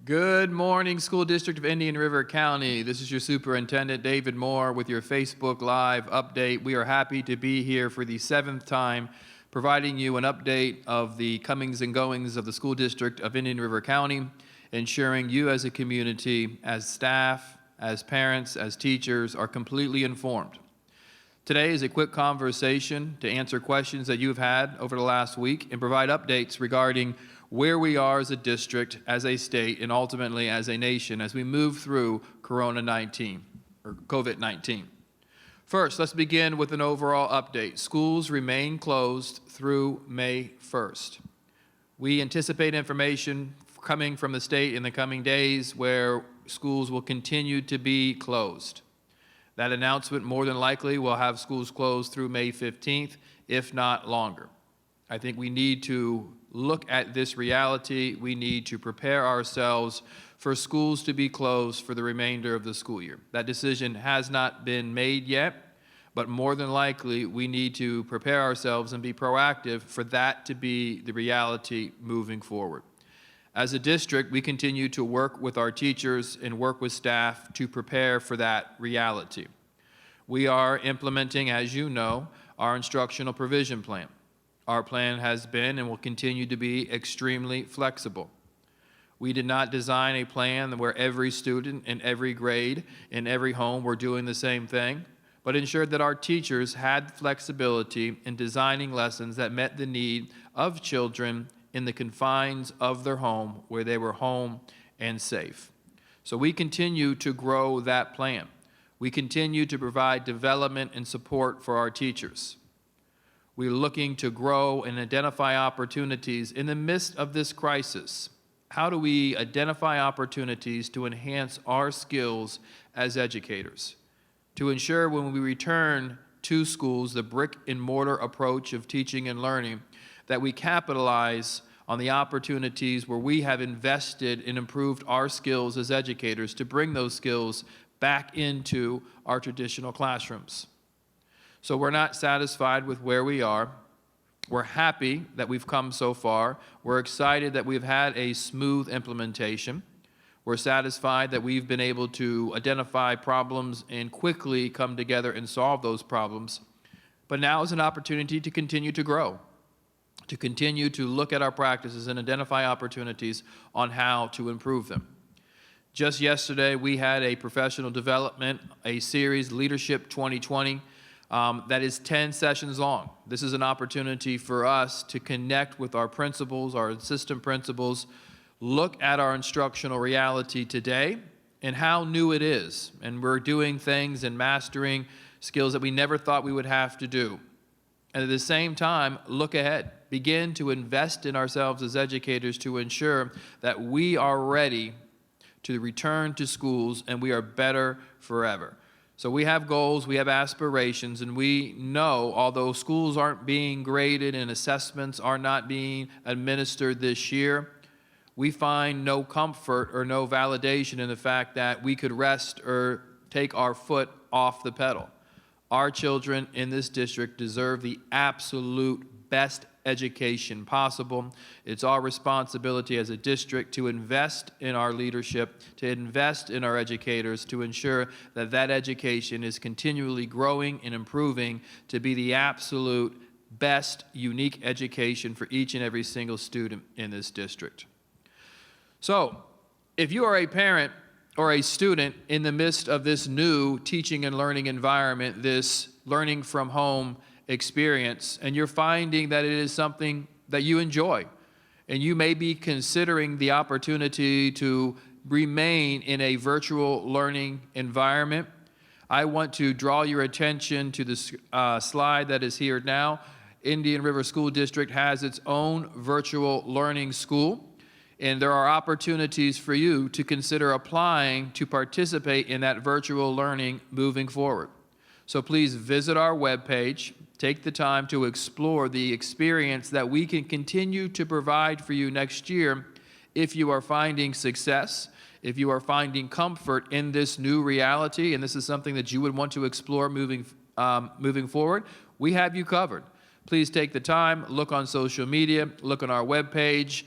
Good morning, School District of Indian River County. This is your Superintendent, David Moore, with your Facebook Live update. We are happy to be here for the 7th time, providing you an update of the comings and goings of the School District of Indian River County, ensuring you as a community, as staff, as parents, as teachers, are completely informed. Today is a quick conversation to answer questions that you've had over the last week and provide updates regarding where we are as a district, as a state, and ultimately as a nation as we move through COVID-19. First, let's begin with an overall update. Schools remain closed through May 1st. We anticipate information coming from the state in the coming days where schools will continue to be closed. That announcement more than likely will have schools closed through May 15th, if not longer. I think we need to look at this reality. We need to prepare ourselves for schools to be closed for the remainder of the school year. That decision has not been made yet, but more than likely we need to prepare ourselves and be proactive for that to be the reality moving forward. As a district, we continue to work with our teachers and work with staff to prepare for that reality. We are implementing, as you know, our instructional provision plan. Our plan has been and will continue to be extremely flexible. We did not design a plan where every student in every grade in every home were doing the same thing, but ensured that our teachers had flexibility in designing lessons that met the need of children in the confines of their home where they were home and safe. So we continue to grow that plan. We continue to provide development and support for our teachers. We're looking to grow and identify opportunities in the midst of this crisis. How do we identify opportunities to enhance our skills as educators? To ensure when we return to schools, the brick and mortar approach of teaching and learning, that we capitalize on the opportunities where we have invested and improved our skills as educators to bring those skills back into our traditional classrooms. So we're not satisfied with where we are. We're happy that we've come so far. We're excited that we've had a smooth implementation. We're satisfied that we've been able to identify problems and quickly come together and solve those problems. But now is an opportunity to continue to grow, to continue to look at our practices and identify opportunities on how to improve them. Just yesterday, we had a professional development, a series, Leadership 2020, that is 10 sessions long. This is an opportunity for us to connect with our principals, our assistant principals, look at our instructional reality today and how new it is. And we're doing things and mastering skills that we never thought we would have to do. And at the same time, look ahead. Begin to invest in ourselves as educators to ensure that we are ready to return to schools and we are better forever. So we have goals, we have aspirations, and we know, although schools aren't being graded and assessments are not being administered this year, we find no comfort or no validation in the fact that we could rest or take our foot off the pedal. Our children in this district deserve the absolute best education possible. It's our responsibility as a district to invest in our leadership, to invest in our educators, to ensure that that education is continually growing and improving to be the absolute best, unique education for each and every single student in this district. So, if you are a parent or a student in the midst of this new teaching and learning environment, this learning from home experience, and you're finding that it is something that you enjoy, and you may be considering the opportunity to remain in a virtual learning environment, I want to draw your attention to this slide that is here now. Indian River School District has its own virtual learning school, and there are opportunities for you to consider applying to participate in that virtual learning moving forward. So please visit our webpage, take the time to explore the experience that we can continue to provide for you next year if you are finding success, if you are finding comfort in this new reality, and this is something that you would want to explore moving forward. We have you covered. Please take the time, look on social media, look on our webpage.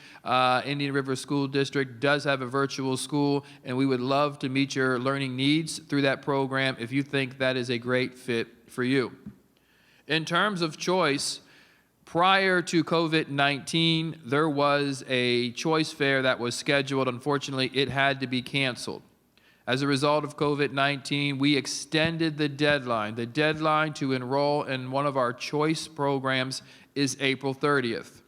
Indian River School District does have a virtual school, and we would love to meet your learning needs through that program if you think that is a great fit for you. In terms of choice, prior to COVID-19, there was a choice fair that was scheduled. Unfortunately, it had to be canceled. As a result of COVID-19, we extended the deadline. The deadline to enroll in one of our choice programs is April 30th.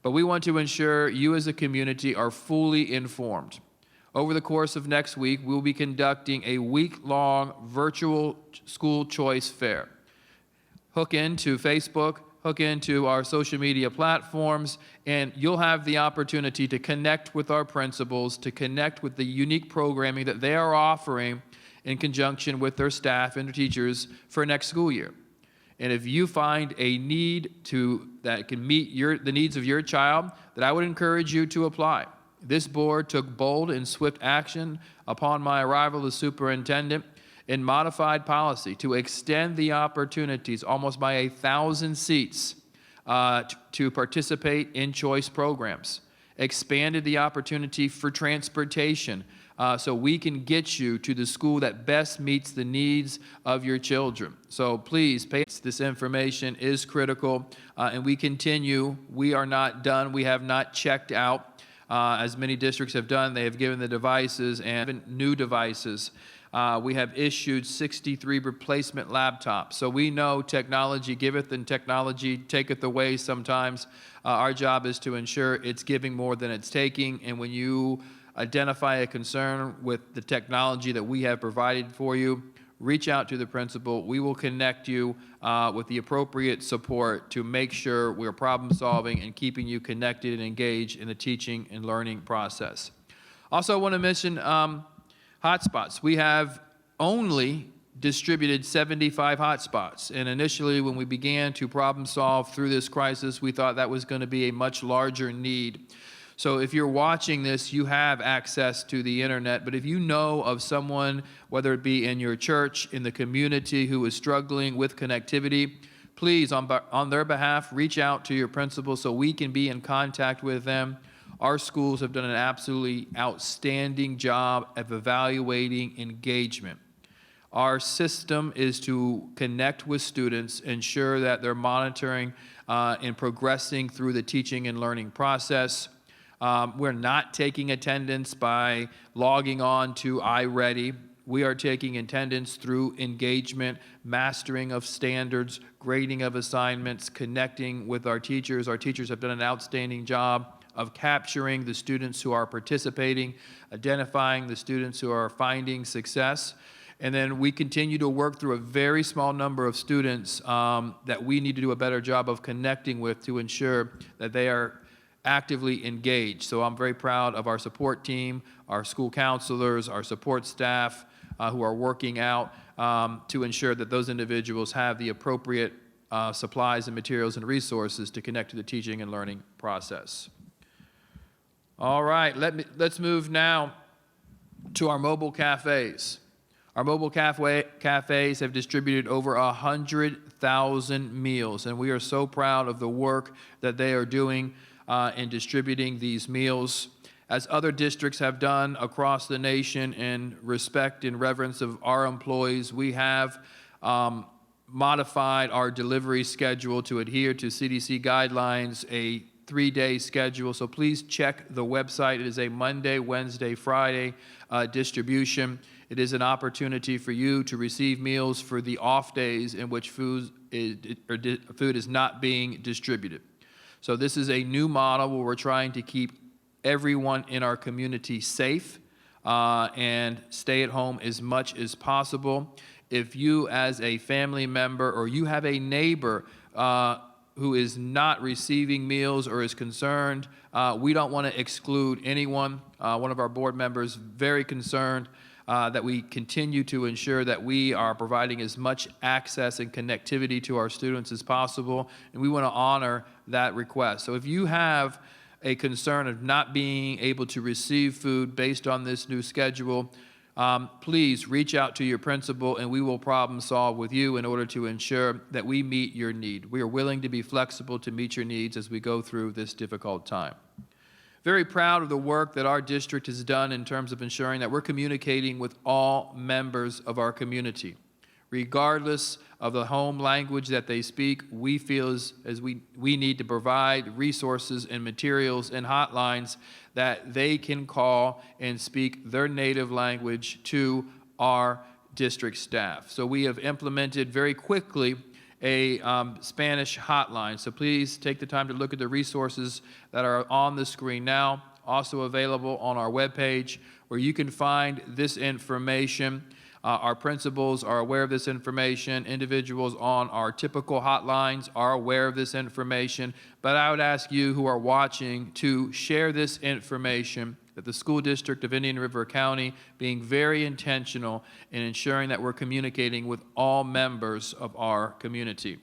But we want to ensure you as a community are fully informed. Over the course of next week, we'll be conducting a week-long virtual school choice fair. Hook into Facebook, hook into our social media platforms, and you'll have the opportunity to connect with our principals, to connect with the unique programming that they are offering in conjunction with their staff and their teachers for next school year. And if you find a need that can meet the needs of your child, then I would encourage you to apply. This board took bold and swift action upon my arrival as superintendent in modified policy to extend the opportunities almost by 1,000 seats to participate in choice programs, expanded the opportunity for transportation so we can get you to the school that best meets the needs of your children. So please, this information is critical, and we continue. We are not done. We have not checked out. As many districts have done, they have given the devices and new devices. We have issued 63 replacement laptops. So we know technology giveth and technology taketh away sometimes. Our job is to ensure it's giving more than it's taking. And when you identify a concern with the technology that we have provided for you, reach out to the principal. We will connect you with the appropriate support to make sure we're problem solving and keeping you connected and engaged in the teaching and learning process. Also, I want to mention hotspots. We have only distributed 75 hotspots. And initially, when we began to problem solve through this crisis, we thought that was going to be a much larger need. So if you're watching this, you have access to the internet. But if you know of someone, whether it be in your church, in the community, who is struggling with connectivity, please, on their behalf, reach out to your principal so we can be in contact with them. Our schools have done an absolutely outstanding job of evaluating engagement. Our system is to connect with students, ensure that they're monitoring and progressing through the teaching and learning process. We're not taking attendance by logging on to iReady. We are taking attendance through engagement, mastering of standards, grading of assignments, connecting with our teachers. Our teachers have done an outstanding job of capturing the students who are participating, identifying the students who are finding success. And then we continue to work through a very small number of students that we need to do a better job of connecting with to ensure that they are actively engaged. So I'm very proud of our support team, our school counselors, our support staff who are working out to ensure that those individuals have the appropriate supplies and materials and resources to connect to the teaching and learning process. All right, let's move now to our mobile cafes. Our mobile cafes have distributed over 100,000 meals, and we are so proud of the work that they are doing in distributing these meals. As other districts have done across the nation in respect and reverence of our employees, we have modified our delivery schedule to adhere to CDC guidelines, a 3-day schedule. So please check the website. It is a Monday, Wednesday, Friday distribution. It is an opportunity for you to receive meals for the off days in which food is not being distributed. So this is a new model where we're trying to keep everyone in our community safe and stay at home as much as possible. If you as a family member or you have a neighbor who is not receiving meals or is concerned, we don't want to exclude anyone. One of our board members very concerned that we continue to ensure that we are providing as much access and connectivity to our students as possible, and we want to honor that request. So if you have a concern of not being able to receive food based on this new schedule, please reach out to your principal and we will problem solve with you in order to ensure that we meet your need. We are willing to be flexible to meet your needs as we go through this difficult time. Very proud of the work that our district has done in terms of ensuring that we're communicating with all members of our community. Regardless of the home language that they speak, we feel as we need to provide resources and materials and hotlines that they can call and speak their native language to our district staff. So we have implemented very quickly a Spanish hotline. So please take the time to look at the resources that are on the screen now, also available on our webpage, where you can find this information. Our principals are aware of this information. Individuals on our typical hotlines are aware of this information. But I would ask you who are watching to share this information, that the school district of Indian River County being very intentional in ensuring that we're communicating with all members of our community.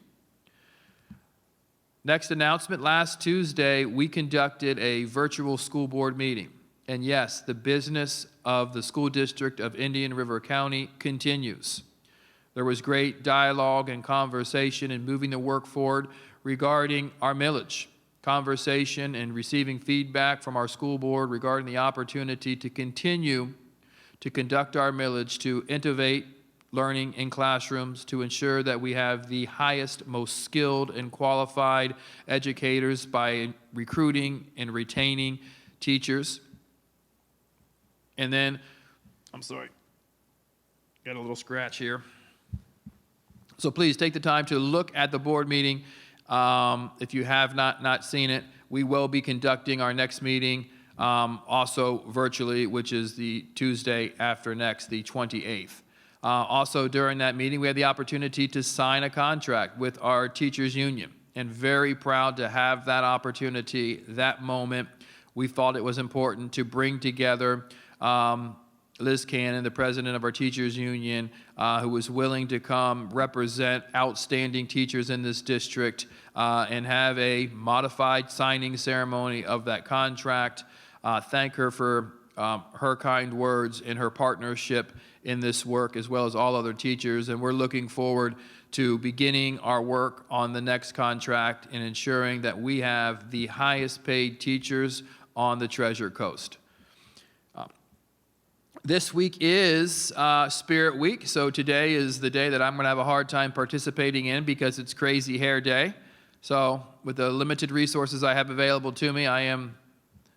Next announcement, last Tuesday, we conducted a virtual school board meeting. And yes, the business of the school district of Indian River County continues. There was great dialogue and conversation in moving the work forward regarding our millage. Conversation and receiving feedback from our school board regarding the opportunity to continue to conduct our millage, to innovate learning in classrooms, to ensure that we have the highest, most skilled and qualified educators by recruiting and retaining teachers. And then, I'm sorry, got a little scratch here. So please take the time to look at the board meeting. If you have not seen it, we will be conducting our next meeting also virtually, which is the Tuesday after next, the 28th. Also during that meeting, we had the opportunity to sign a contract with our teachers union, and very proud to have that opportunity, that moment. We thought it was important to bring together Liz Cannon, the president of our teachers union, who was willing to come represent outstanding teachers in this district and have a modified signing ceremony of that contract. Thank her for her kind words and her partnership in this work, as well as all other teachers. And we're looking forward to beginning our work on the next contract and ensuring that we have the highest paid teachers on the Treasure Coast. This week is Spirit Week, so today is the day that I'm going to have a hard time participating in because it's Crazy Hair Day. So with the limited resources I have available to me, I am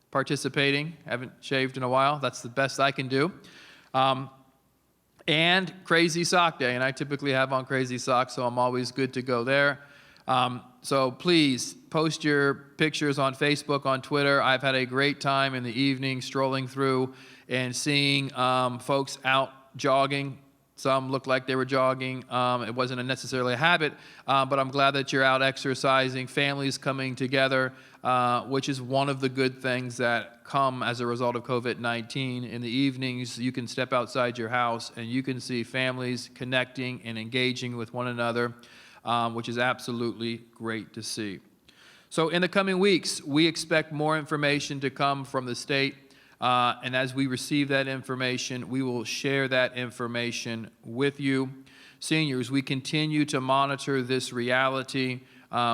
participating. Haven't shaved in a while. That's the best I can do. And Crazy Sock Day, and I typically have on crazy socks, so I'm always good to go there. So please post your pictures on Facebook, on Twitter. I've had a great time in the evening strolling through and seeing folks out jogging. Some looked like they were jogging. It wasn't necessarily a habit, but I'm glad that you're out exercising, families coming together, which is one of the good things that come as a result of COVID-19. In the evenings, you can step outside your house and you can see families connecting and engaging with one another, which is absolutely great to see. So in the coming weeks, we expect more information to come from the state. And as we receive that information, we will share that information with you. Seniors, we continue to monitor this reality.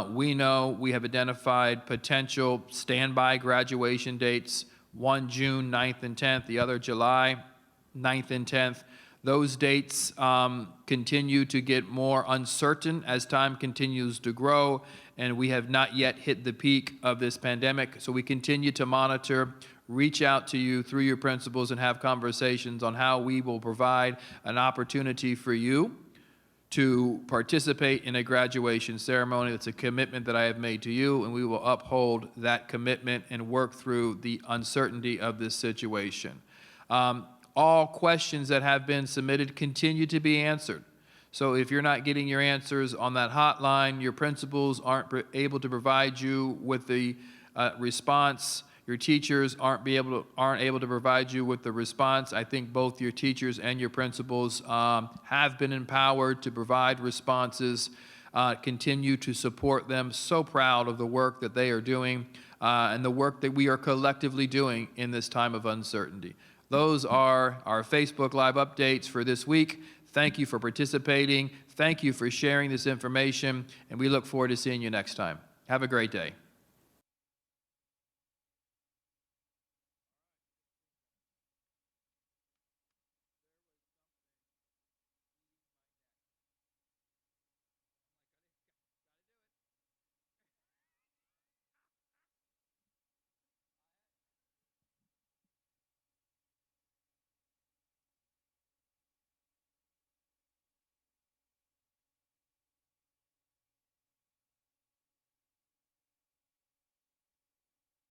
We know we have identified potential standby graduation dates, one June 9th and 10th, the other July 9th and 10th. Those dates continue to get more uncertain as time continues to grow, and we have not yet hit the peak of this pandemic. So we continue to monitor, reach out to you through your principals, and have conversations on how we will provide an opportunity for you to participate in a graduation ceremony. That's a commitment that I have made to you, and we will uphold that commitment and work through the uncertainty of this situation. All questions that have been submitted continue to be answered. So if you're not getting your answers on that hotline, your principals aren't able to provide you with the response, your teachers aren't able to provide you with the response, I think both your teachers and your principals have been empowered to provide responses, continue to support them. So proud of the work that they are doing and the work that we are collectively doing in this time of uncertainty. Those are our Facebook Live updates for this week. Thank you for participating. Thank you for sharing this information, and we look forward to seeing you next time. Have a great day.